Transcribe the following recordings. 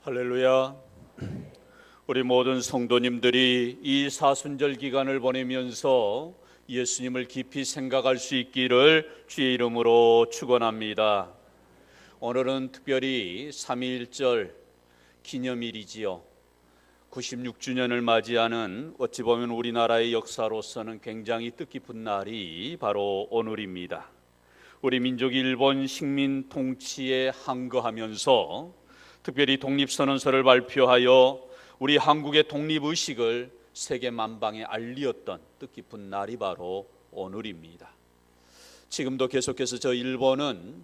할렐루야. 우리 모든 성도님들이 이 사순절 기간을 보내면서 예수님을 깊이 생각할 수 있기를 주의 이름으로 축원합니다. 오늘은 특별히 삼위일절 기념일이지요. 96주년을 맞이하는 어찌 보면 우리나라의 역사로서는 굉장히 뜻깊은 날이 바로 오늘입니다. 우리 민족이 일본 식민 통치에 항거하면서 특별히 독립선언서를 발표하여 우리 한국의 독립의식을 세계 만방에 알리었던 뜻깊은 날이 바로 오늘입니다. 지금도 계속해서 저 일본은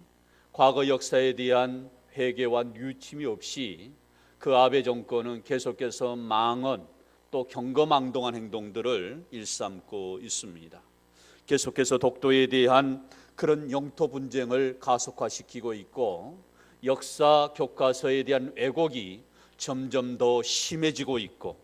과거 역사에 대한 회개와 뉘우침이 없이 그 아베 정권은 계속해서 망언 또 경거망동한 행동들을 일삼고 있습니다. 계속해서 독도에 대한 그런 영토 분쟁을 가속화시키고 있고 역사 교과서에 대한 왜곡이 점점 더 심해지고 있고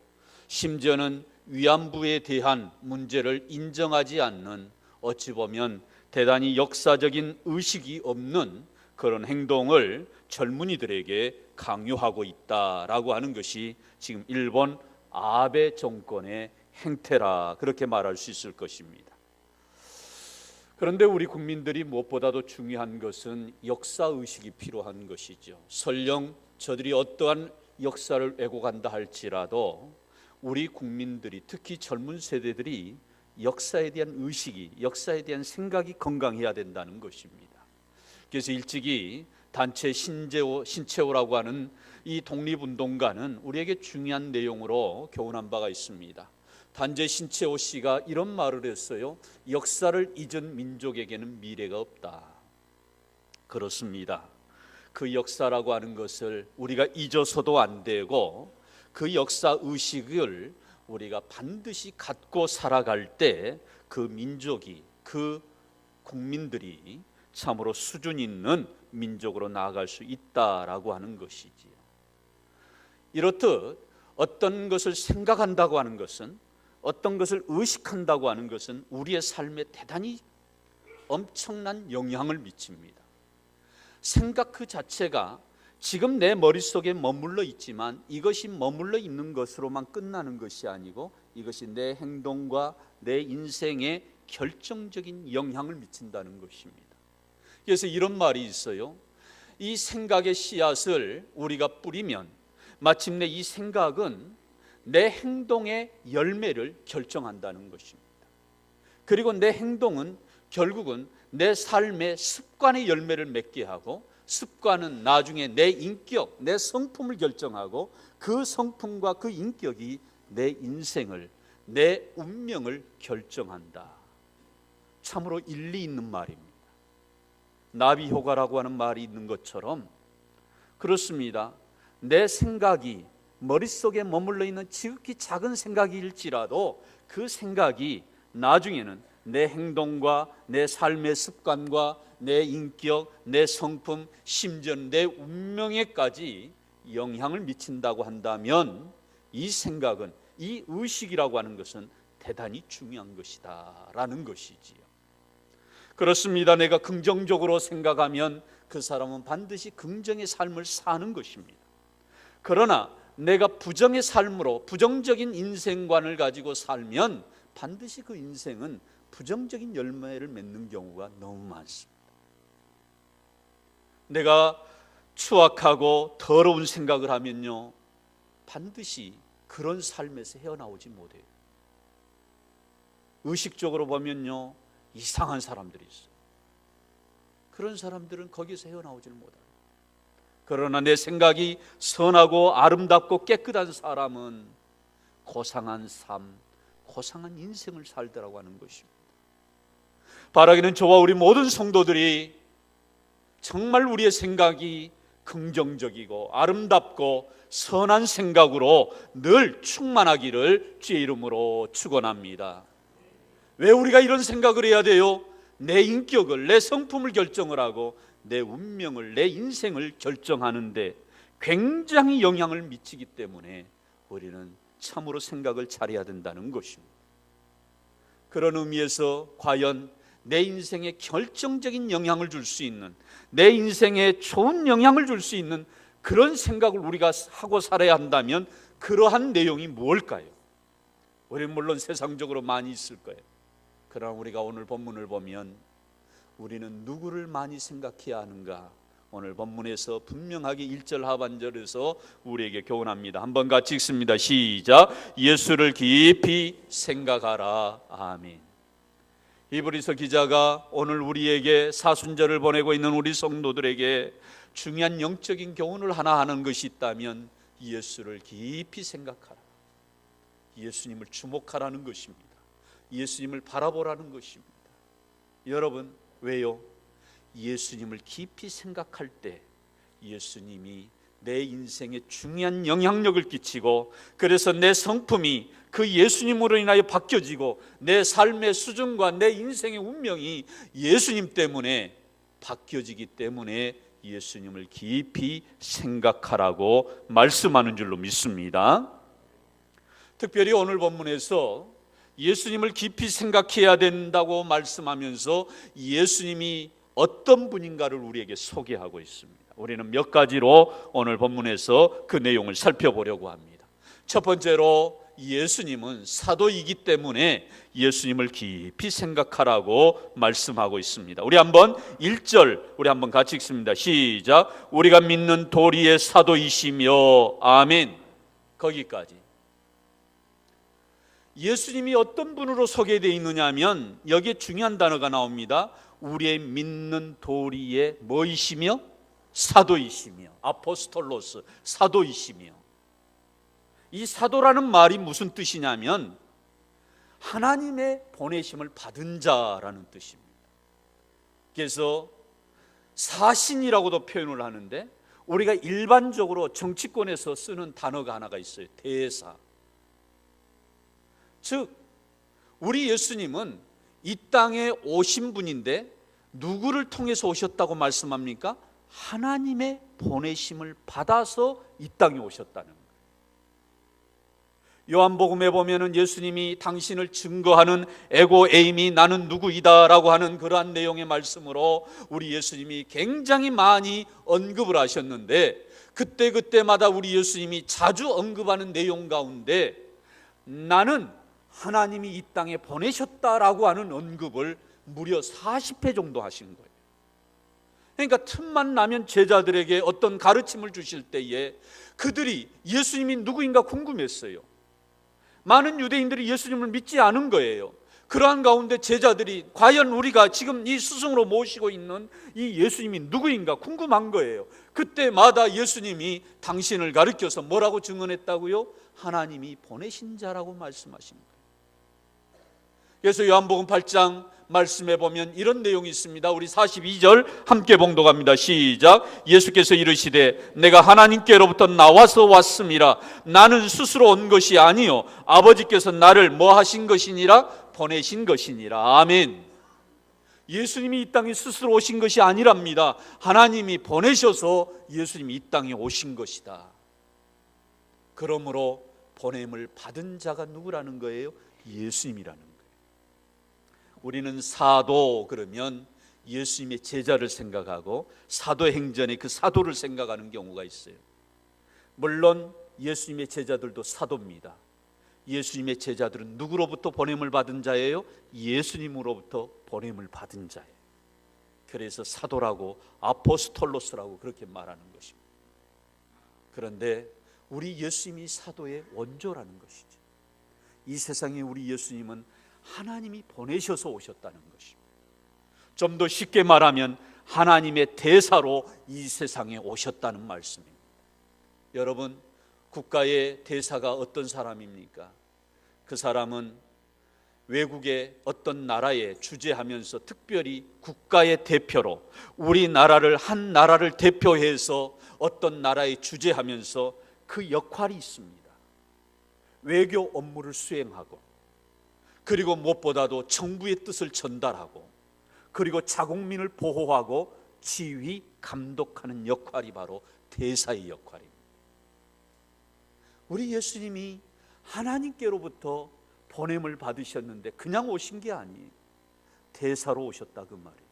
심지어는 위안부에 대한 문제를 인정하지 않는 어찌 보면 대단히 역사적인 의식이 없는 그런 행동을 젊은이들에게 강요하고 있다라고 하는 것이 지금 일본 아베 정권의 행태라 그렇게 말할 수 있을 것입니다. 그런데 우리 국민들이 무엇보다도 중요한 것은 역사의식이 필요한 것이죠. 설령 저들이 어떠한 역사를 왜곡한다 할지라도 우리 국민들이 특히 젊은 세대들이 역사에 대한 의식이 역사에 대한 생각이 건강해야 된다는 것입니다. 그래서 일찍이 단체 신채호라고 하는 이 독립운동가는 우리에게 중요한 내용으로 교훈한 바가 있습니다. 단재 신채호 씨가 이런 말을 했어요. 역사를 잊은 민족에게는 미래가 없다. 그렇습니다. 그 역사라고 하는 것을 우리가 잊어서도 안 되고 그 역사 의식을 우리가 반드시 갖고 살아갈 때 그 민족이 그 국민들이 참으로 수준 있는 민족으로 나아갈 수 있다라고 하는 것이지요. 이렇듯 어떤 것을 생각한다고 하는 것은 어떤 것을 의식한다고 하는 것은 우리의 삶에 대단히 엄청난 영향을 미칩니다. 생각 그 자체가 지금 내 머릿속에 머물러 있지만 이것이 머물러 있는 것으로만 끝나는 것이 아니고 이것이 내 행동과 내 인생에 결정적인 영향을 미친다는 것입니다. 그래서 이런 말이 있어요. 이 생각의 씨앗을 우리가 뿌리면 마침내 이 생각은 내 행동의 열매를 결정한다는 것입니다. 그리고 내 행동은 결국은 내 삶의 습관의 열매를 맺게 하고 습관은 나중에 내 인격, 내 성품을 결정하고 그 성품과 그 인격이 내 인생을, 내 운명을 결정한다. 참으로 일리 있는 말입니다. 나비효과라고 하는 말이 있는 것처럼 그렇습니다. 내 생각이 머릿속에 머물러 있는 지극히 작은 생각일지라도 그 생각이 나중에는 내 행동과 내 삶의 습관과 내 인격, 내 성품, 심지어 내 운명에까지 영향을 미친다고 한다면 이 생각은, 이 의식이라고 하는 것은 대단히 중요한 것이다 라는 것이지요. 그렇습니다. 내가 긍정적으로 생각하면 그 사람은 반드시 긍정의 삶을 사는 것입니다. 그러나 내가 부정의 삶으로 부정적인 인생관을 가지고 살면 반드시 그 인생은 부정적인 열매를 맺는 경우가 너무 많습니다. 내가 추악하고 더러운 생각을 하면요 반드시 그런 삶에서 헤어나오지 못해요. 의식적으로 보면요 이상한 사람들이 있어요. 그런 사람들은 거기서 헤어나오지를 못해요. 그러나 내 생각이 선하고 아름답고 깨끗한 사람은 고상한 삶, 고상한 인생을 살더라고 하는 것입니다. 바라기는 저와 우리 모든 성도들이 정말 우리의 생각이 긍정적이고 아름답고 선한 생각으로 늘 충만하기를 주의 이름으로 축원합니다. 왜 우리가 이런 생각을 해야 돼요? 내 인격을, 내 성품을 결정을 하고 내 운명을, 내 인생을 결정하는데 굉장히 영향을 미치기 때문에 우리는 참으로 생각을 잘해야 된다는 것입니다. 그런 의미에서 과연 내 인생에 결정적인 영향을 줄 수 있는, 내 인생에 좋은 영향을 줄 수 있는 그런 생각을 우리가 하고 살아야 한다면 그러한 내용이 무엇일까요? 우리는 물론 세상적으로 많이 있을 거예요. 그러나 우리가 오늘 본문을 보면 우리는 누구를 많이 생각해야 하는가? 오늘 본문에서 분명하게 1절 하반절에서 우리에게 교훈합니다. 한번 같이 읽습니다. 시작. 예수를 깊이 생각하라. 아멘. 히브리서 기자가 오늘 우리에게 사순절을 보내고 있는 우리 성도들에게 중요한 영적인 교훈을 하나 하는 것이 있다면 예수를 깊이 생각하라. 예수님을 주목하라는 것입니다. 예수님을 바라보라는 것입니다. 여러분, 왜요? 예수님을 깊이 생각할 때 예수님이 내 인생에 중요한 영향력을 끼치고, 그래서 내 성품이 그 예수님으로 인하여 바뀌어지고 내 삶의 수준과 내 인생의 운명이 예수님 때문에 바뀌어지기 때문에 예수님을 깊이 생각하라고 말씀하는 줄로 믿습니다. 특별히 오늘 본문에서 예수님을 깊이 생각해야 된다고 말씀하면서 예수님이 어떤 분인가를 우리에게 소개하고 있습니다. 우리는 몇 가지로 오늘 본문에서 그 내용을 살펴보려고 합니다. 첫 번째로 예수님은 사도이기 때문에 예수님을 깊이 생각하라고 말씀하고 있습니다. 우리 한번 1절 우리 한번 같이 읽습니다. 시작. 우리가 믿는 도리의 사도이시며 아멘. 거기까지. 예수님이 어떤 분으로 소개되어 있느냐 하면 여기에 중요한 단어가 나옵니다. 우리의 믿는 도리의 뭐이시며? 사도이시며. 아포스톨로스, 사도이시며. 이 사도라는 말이 무슨 뜻이냐면 하나님의 보내심을 받은 자라는 뜻입니다. 그래서 사신이라고도 표현을 하는데 우리가 일반적으로 정치권에서 쓰는 단어가 하나가 있어요. 대사. 즉 우리 예수님은 이 땅에 오신 분인데 누구를 통해서 오셨다고 말씀합니까? 하나님의 보내심을 받아서 이 땅에 오셨다는 거예요. 요한복음에 보면은 예수님이 당신을 증거하는 에고 에이미 나는 누구이다 라고 하는 그러한 내용의 말씀으로 우리 예수님이 굉장히 많이 언급을 하셨는데 그때마다 우리 예수님이 자주 언급하는 내용 가운데 나는 하나님이 이 땅에 보내셨다라고 하는 언급을 무려 40회 정도 하신 거예요. 그러니까 틈만 나면 제자들에게 어떤 가르침을 주실 때에 그들이 예수님이 누구인가 궁금했어요. 많은 유대인들이 예수님을 믿지 않은 거예요. 그러한 가운데 제자들이 과연 우리가 지금 이 스승으로 모시고 있는 이 예수님이 누구인가 궁금한 거예요. 그때마다 예수님이 당신을 가리켜서 뭐라고 증언했다고요? 하나님이 보내신 자라고 말씀하신 거예요. 그래서 요한복음 8장 말씀해 보면 이런 내용이 있습니다. 우리 42절 함께 봉독합니다. 시작. 예수께서 이르시되 내가 하나님께로부터 나와서 왔음이라. 나는 스스로 온 것이 아니요 아버지께서 나를 뭐 하신 것이니라? 보내신 것이니라. 아멘. 예수님이 이 땅에 스스로 오신 것이 아니랍니다. 하나님이 보내셔서 예수님이 이 땅에 오신 것이다. 그러므로 보냄을 받은 자가 누구라는 거예요? 예수님이라는 거예요. 우리는 사도 그러면 예수님의 제자를 생각하고 사도행전의 그 사도를 생각하는 경우가 있어요. 물론 예수님의 제자들도 사도입니다. 예수님의 제자들은 누구로부터 보냄을 받은 자예요? 예수님으로부터 보냄을 받은 자예요. 그래서 사도라고 아포스톨로스라고 그렇게 말하는 것입니다. 그런데 우리 예수님이 사도의 원조라는 것이죠. 이 세상에 우리 예수님은 하나님이 보내셔서 오셨다는 것입니다. 좀 더 쉽게 말하면 하나님의 대사로 이 세상에 오셨다는 말씀입니다. 여러분, 국가의 대사가 어떤 사람입니까? 그 사람은 외국의 어떤 나라에 주재하면서 특별히 국가의 대표로 우리나라를 한 나라를 대표해서 어떤 나라에 주재하면서 그 역할이 있습니다. 외교 업무를 수행하고 그리고 무엇보다도 정부의 뜻을 전달하고 그리고 자국민을 보호하고 지휘, 감독하는 역할이 바로 대사의 역할입니다. 우리 예수님이 하나님께로부터 보냄을 받으셨는데 그냥 오신 게 아니에요. 대사로 오셨다 그 말이에요.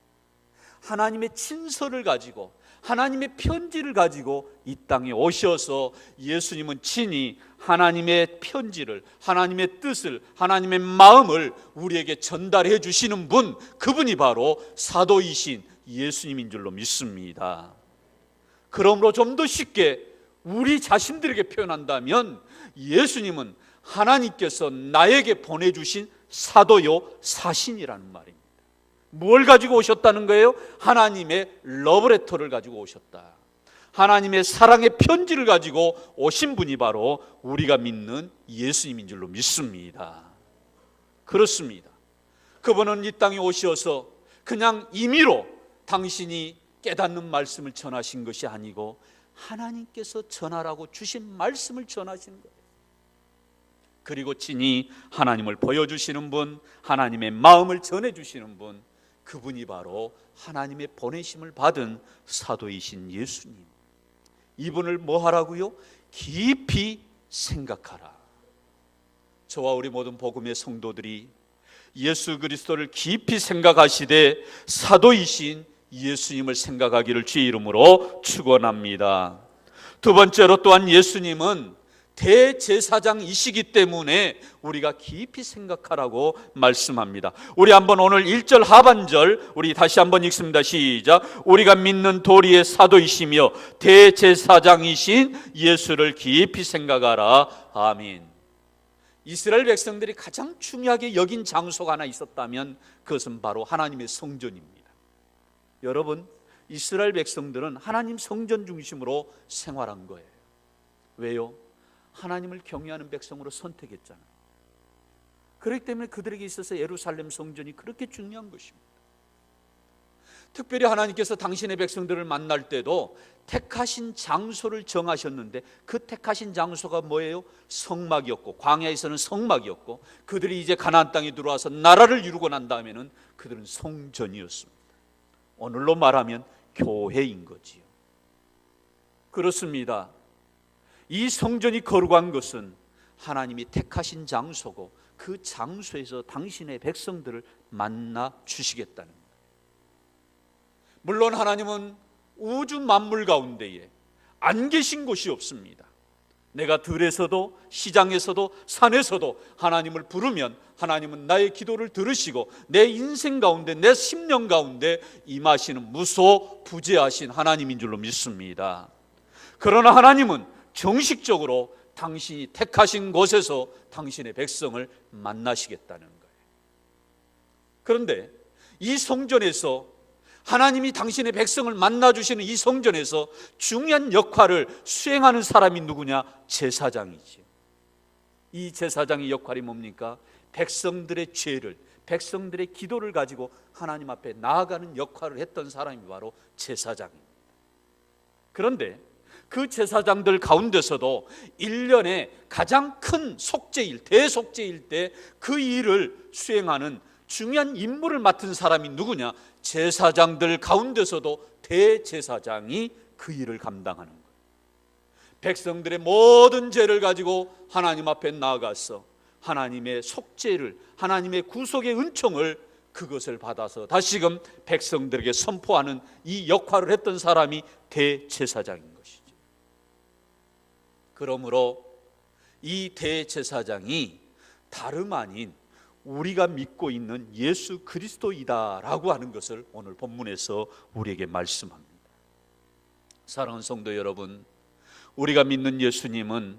하나님의 친서를 가지고 하나님의 편지를 가지고 이 땅에 오셔서 예수님은 친히 하나님의 편지를, 하나님의 뜻을, 하나님의 마음을 우리에게 전달해 주시는 분, 그분이 바로 사도이신 예수님인 줄로 믿습니다. 그러므로 좀 더 쉽게 우리 자신들에게 표현한다면 예수님은 하나님께서 나에게 보내주신 사도요 사신이라는 말입니다. 뭘 가지고 오셨다는 거예요? 하나님의 러브레터를 가지고 오셨다. 하나님의 사랑의 편지를 가지고 오신 분이 바로 우리가 믿는 예수님인 줄로 믿습니다. 그렇습니다. 그분은 이 땅에 오셔서 그냥 임의로 당신이 깨닫는 말씀을 전하신 것이 아니고 하나님께서 전하라고 주신 말씀을 전하시는 거예요. 그리고 친히 하나님을 보여주시는 분, 하나님의 마음을 전해주시는 분, 그분이 바로 하나님의 보내심을 받은 사도이신 예수님. 이분을 뭐 하라고요? 깊이 생각하라. 저와 우리 모든 복음의 성도들이 예수 그리스도를 깊이 생각하시되 사도이신 예수님을 생각하기를 주의 이름으로 축원합니다. 두 번째로 또한 예수님은 대제사장이시기 때문에 우리가 깊이 생각하라고 말씀합니다. 우리 한번 오늘 1절 하반절 우리 다시 한번 읽습니다. 시작. 우리가 믿는 도리의 사도이시며 대제사장이신 예수를 깊이 생각하라. 아멘. 이스라엘 백성들이 가장 중요하게 여긴 장소가 하나 있었다면 그것은 바로 하나님의 성전입니다. 여러분, 이스라엘 백성들은 하나님 성전 중심으로 생활한 거예요. 왜요? 하나님을 경외하는 백성으로 선택했잖아요. 그렇기 때문에 그들에게 있어서 예루살렘 성전이 그렇게 중요한 것입니다. 특별히 하나님께서 당신의 백성들을 만날 때도 택하신 장소를 정하셨는데 그 택하신 장소가 뭐예요? 성막이었고, 광야에서는 성막이었고, 그들이 이제 가나안 땅에 들어와서 나라를 이루고 난 다음에는 그들은 성전이었습니다. 오늘로 말하면 교회인 거지요. 그렇습니다. 이 성전이 거룩한 것은 하나님이 택하신 장소고 그 장소에서 당신의 백성들을 만나 주시겠다는 거예요. 물론 하나님은 우주 만물 가운데에 안 계신 곳이 없습니다. 내가 들에서도 시장에서도 산에서도 하나님을 부르면 하나님은 나의 기도를 들으시고 내 인생 가운데 내 심령 가운데 임하시는 무소부재하신 하나님인 줄로 믿습니다. 그러나 하나님은 정식적으로 당신이 택하신 곳에서 당신의 백성을 만나시겠다는 거예요. 그런데 이 성전에서 하나님이 당신의 백성을 만나주시는 이 성전에서 중요한 역할을 수행하는 사람이 누구냐? 제사장이지요. 이 제사장의 역할이 뭡니까? 백성들의 죄를, 백성들의 기도를 가지고 하나님 앞에 나아가는 역할을 했던 사람이 바로 제사장입니다. 그런데 그 제사장들 가운데서도 1년에 가장 큰 속죄일, 대속죄일 때 그 일을 수행하는 중요한 임무를 맡은 사람이 누구냐? 제사장들 가운데서도 대제사장이 그 일을 감당하는 거예요. 백성들의 모든 죄를 가지고 하나님 앞에 나아가서 하나님의 속죄를, 하나님의 구속의 은총을 그것을 받아서 다시금 백성들에게 선포하는 이 역할을 했던 사람이 대제사장인 것이죠. 그러므로 이 대제사장이 다름 아닌 우리가 믿고 있는 예수 그리스도이다라고 하는 것을 오늘 본문에서 우리에게 말씀합니다. 사랑하는 성도 여러분, 우리가 믿는 예수님은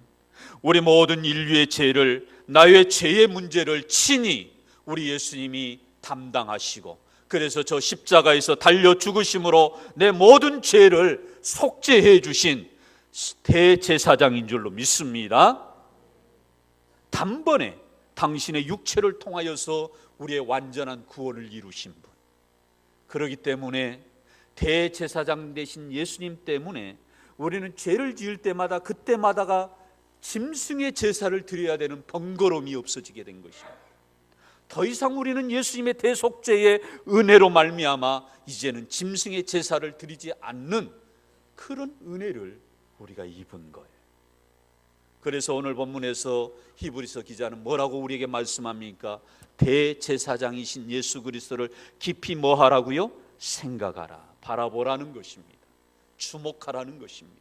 우리 모든 인류의 죄를, 나의 죄의 문제를 친히 우리 예수님이 담당하시고, 그래서 저 십자가에서 달려 죽으심으로 내 모든 죄를 속죄해 주신 대제사장인 줄로 믿습니다. 단번에 당신의 육체를 통하여서 우리의 완전한 구원을 이루신 분. 그렇기 때문에 대제사장 되신 예수님 때문에 우리는 죄를 지을 때마다 그때마다가 짐승의 제사를 드려야 되는 번거로움이 없어지게 된 것입니다. 더 이상 우리는 예수님의 대속죄의 은혜로 말미암아 이제는 짐승의 제사를 드리지 않는 그런 은혜를 우리가 입은 거예요. 그래서 오늘 본문에서 히브리서 기자는 뭐라고 우리에게 말씀합니까? 대제사장이신 예수 그리스도를 깊이 뭐 하라고요? 생각하라, 바라보라는 것입니다. 주목하라는 것입니다.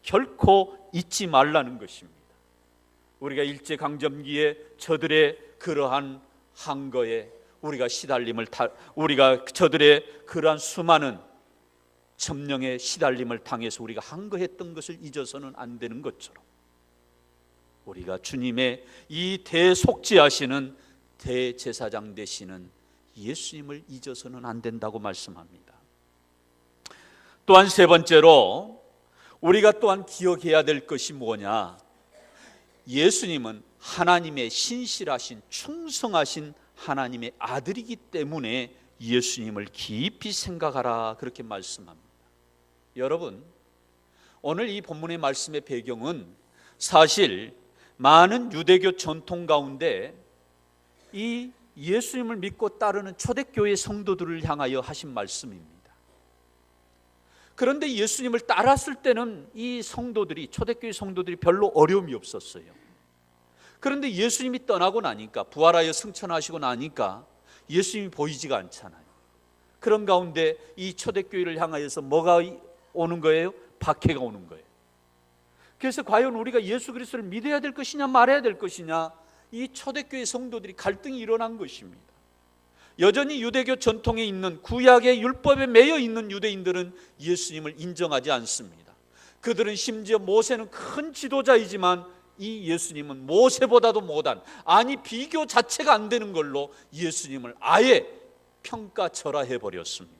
결코 잊지 말라는 것입니다. 우리가 일제강점기에 저들의 그러한 항거에 우리가 저들의 그러한 수많은 점령의 시달림을 당해서 우리가 항거했던 것을 잊어서는 안 되는 것처럼, 우리가 주님의 이 대속죄하시는 대제사장 되시는 예수님을 잊어서는 안 된다고 말씀합니다. 또한 세 번째로 우리가 또한 기억해야 될 것이 뭐냐? 예수님은 하나님의 신실하신 충성하신 하나님의 아들이기 때문에 예수님을 깊이 생각하라, 그렇게 말씀합니다. 여러분, 오늘 이 본문의 말씀의 배경은 사실 많은 유대교 전통 가운데 이 예수님을 믿고 따르는 초대교회 성도들을 향하여 하신 말씀입니다. 그런데 예수님을 따랐을 때는 이 성도들이, 초대교회 성도들이 별로 어려움이 없었어요. 그런데 예수님이 떠나고 나니까, 부활하여 승천하시고 나니까 예수님이 보이지가 않잖아요. 그런 가운데 이 초대교회를 향하여서 뭐가 오는 거예요? 박해가 오는 거예요. 그래서 과연 우리가 예수 그리스도를 믿어야 될 것이냐 말아야 될 것이냐, 이 초대교회 성도들이 갈등이 일어난 것입니다. 여전히 유대교 전통에 있는 구약의 율법에 매여 있는 유대인들은 예수님을 인정하지 않습니다. 그들은 심지어 모세는 큰 지도자이지만 이 예수님은 모세보다도 못한, 아니 비교 자체가 안 되는 걸로 예수님을 아예 평가절하해 버렸습니다.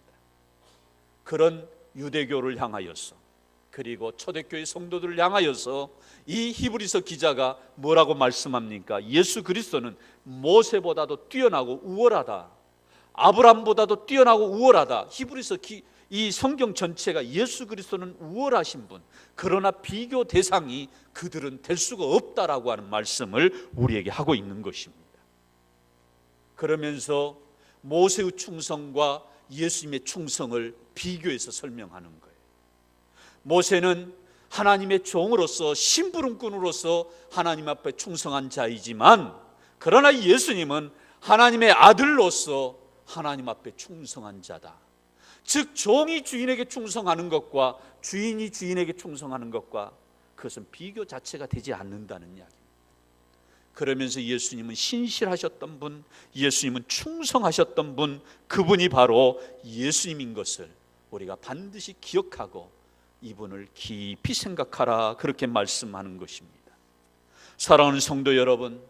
그런 유대교를 향하여서, 그리고 초대교회 성도들을 향하여서 이 히브리서 기자가 뭐라고 말씀합니까? 예수 그리스도는 모세보다도 뛰어나고 우월하다, 아브람보다도 뛰어나고 우월하다. 히브리서 이 성경 전체가 예수 그리스도는 우월하신 분, 그러나 비교 대상이 그들은 될 수가 없다라고 하는 말씀을 우리에게 하고 있는 것입니다. 그러면서 모세의 충성과 예수님의 충성을 비교해서 설명하는 거예요. 모세는 하나님의 종으로서, 심부름꾼으로서 하나님 앞에 충성한 자이지만, 그러나 예수님은 하나님의 아들로서 하나님 앞에 충성한 자다. 즉 종이 주인에게 충성하는 것과 주인이 주인에게 충성하는 것과 그것은 비교 자체가 되지 않는다는 이야기입니다. 그러면서 예수님은 신실하셨던 분, 예수님은 충성하셨던 분, 그분이 바로 예수님인 것을 우리가 반드시 기억하고 이분을 깊이 생각하라, 그렇게 말씀하는 것입니다. 사랑하는 성도 여러분,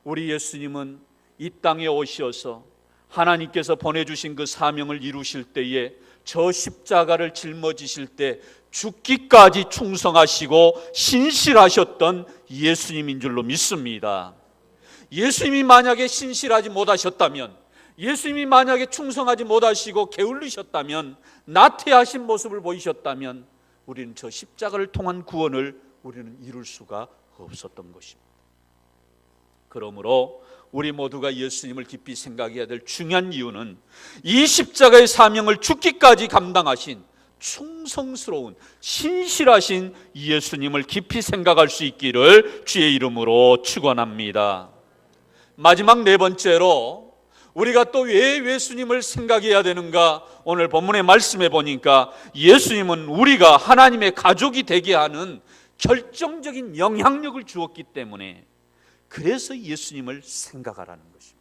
우리 예수님은 이 땅에 오셔서 하나님께서 보내주신 그 사명을 이루실 때에 저 십자가를 짊어지실 때 죽기까지 충성하시고 신실하셨던 예수님인 줄로 믿습니다. 예수님이 만약에 신실하지 못하셨다면, 예수님이 만약에 충성하지 못하시고 게을르셨다면, 나태하신 모습을 보이셨다면 우리는 저 십자가를 통한 구원을 우리는 이룰 수가 없었던 것입니다. 그러므로 우리 모두가 예수님을 깊이 생각해야 될 중요한 이유는 이 십자가의 사명을 죽기까지 감당하신 충성스러운 신실하신 예수님을 깊이 생각할 수 있기를 주의 이름으로 축원합니다. 마지막 네 번째로 우리가 또 왜 예수님을 생각해야 되는가? 오늘 본문의 말씀에 보니까 예수님은 우리가 하나님의 가족이 되게 하는 결정적인 영향력을 주었기 때문에, 그래서 예수님을 생각하라는 것입니다.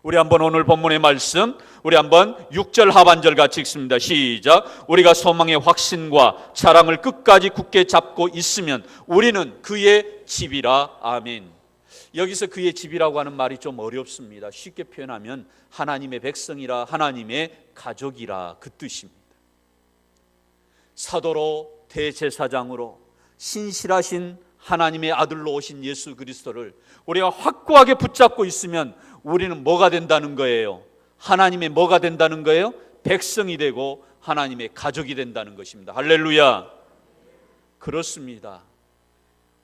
우리 한번 오늘 본문의 말씀, 우리 한번 6절 하반절 같이 읽습니다. 시작. 우리가 소망의 확신과 사랑을 끝까지 굳게 잡고 있으면 우리는 그의 집이라. 아멘. 여기서 그의 집이라고 하는 말이 좀 어렵습니다. 쉽게 표현하면 하나님의 백성이라, 하나님의 가족이라, 그 뜻입니다. 사도로 대제사장으로 신실하신 하나님의 아들로 오신 예수 그리스도를 우리가 확고하게 붙잡고 있으면 우리는 뭐가 된다는 거예요? 하나님의 뭐가 된다는 거예요? 백성이 되고 하나님의 가족이 된다는 것입니다. 할렐루야. 그렇습니다.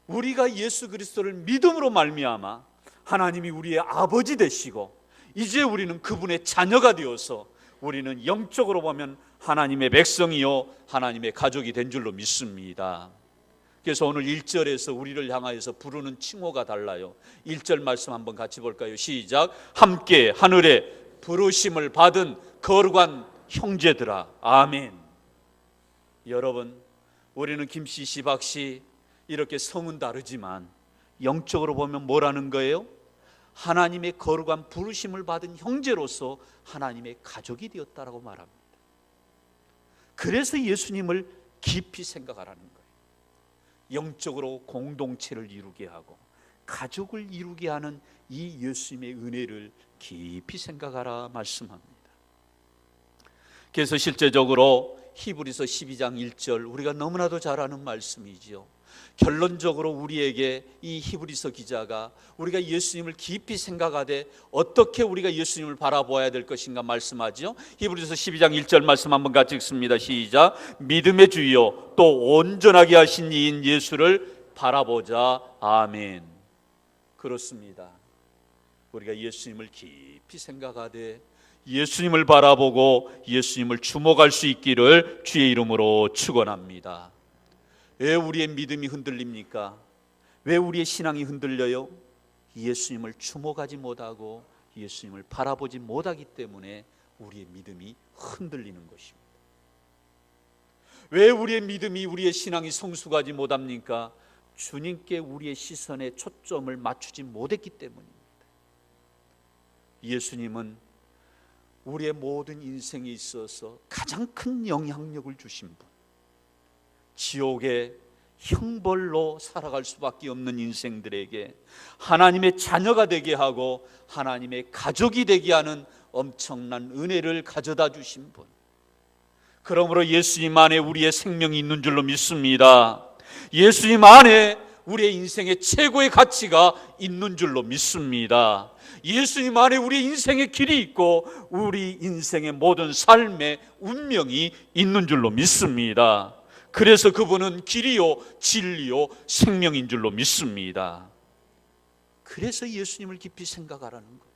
우리가 예수 그리스도를 믿음으로 말미암아 하나님이 우리의 아버지 되시고, 이제 우리는 그분의 자녀가 되어서 우리는 영적으로 보면 하나님의 백성이요 하나님의 가족이 된 줄로 믿습니다. 그래서 오늘 1절에서 우리를 향하여서 부르는 칭호가 달라요. 1절 말씀 한번 같이 볼까요? 시작. 함께 하늘에 부르심을 받은 거룩한 형제들아. 아멘. 여러분, 우리는 김씨, 시박씨 이렇게 성은 다르지만 영적으로 보면 뭐라는 거예요? 하나님의 거룩한 부르심을 받은 형제로서 하나님의 가족이 되었다라고 말합니다. 그래서 예수님을 깊이 생각하라는 거예요. 영적으로 공동체를 이루게 하고 가족을 이루게 하는 이 예수님의 은혜를 깊이 생각하라 말씀합니다. 그래서 실제적으로 히브리서 12장 1절, 우리가 너무나도 잘 아는 말씀이지요. 결론적으로 우리에게 이 히브리서 기자가 우리가 예수님을 깊이 생각하되 어떻게 우리가 예수님을 바라보아야 될 것인가 말씀하죠. 히브리서 12장 1절 말씀 한번 같이 읽습니다. 시작. 믿음의 주여 또 온전하게 하신 이인 예수를 바라보자. 아멘. 그렇습니다. 우리가 예수님을 깊이 생각하되 예수님을 바라보고 예수님을 주목할 수 있기를 주의 이름으로 축원합니다. 왜 우리의 믿음이 흔들립니까? 왜 우리의 신앙이 흔들려요? 예수님을 주목하지 못하고 예수님을 바라보지 못하기 때문에 우리의 믿음이 흔들리는 것입니다. 왜 우리의 믿음이, 우리의 신앙이 성숙하지 못합니까? 주님께 우리의 시선의 초점을 맞추지 못했기 때문입니다. 예수님은 우리의 모든 인생에 있어서 가장 큰 영향력을 주신 분, 지옥의 형벌로 살아갈 수밖에 없는 인생들에게 하나님의 자녀가 되게 하고 하나님의 가족이 되게 하는 엄청난 은혜를 가져다 주신 분, 그러므로 예수님 안에 우리의 생명이 있는 줄로 믿습니다. 예수님 안에 우리의 인생의 최고의 가치가 있는 줄로 믿습니다. 예수님 안에 우리의 인생의 길이 있고 우리 인생의 모든 삶의 운명이 있는 줄로 믿습니다. 그래서 그분은 길이요 진리요 생명인 줄로 믿습니다. 그래서 예수님을 깊이 생각하라는 거예요.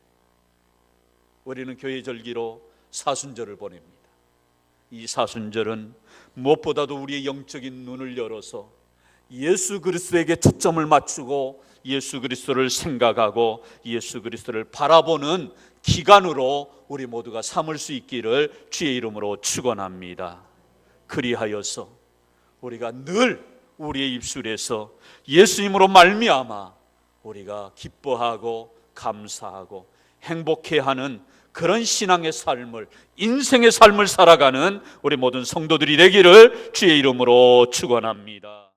우리는 교회 절기로 사순절을 보냅니다. 이 사순절은 무엇보다도 우리의 영적인 눈을 열어서 예수 그리스도에게 초점을 맞추고 예수 그리스도를 생각하고 예수 그리스도를 바라보는 기간으로 우리 모두가 삼을 수 있기를 주의 이름으로 축원합니다. 그리하여서 우리가 늘 우리의 입술에서 예수님으로 말미암아 우리가 기뻐하고 감사하고 행복해하는 그런 신앙의 삶을, 인생의 삶을 살아가는 우리 모든 성도들이 되기를 주의 이름으로 축원합니다.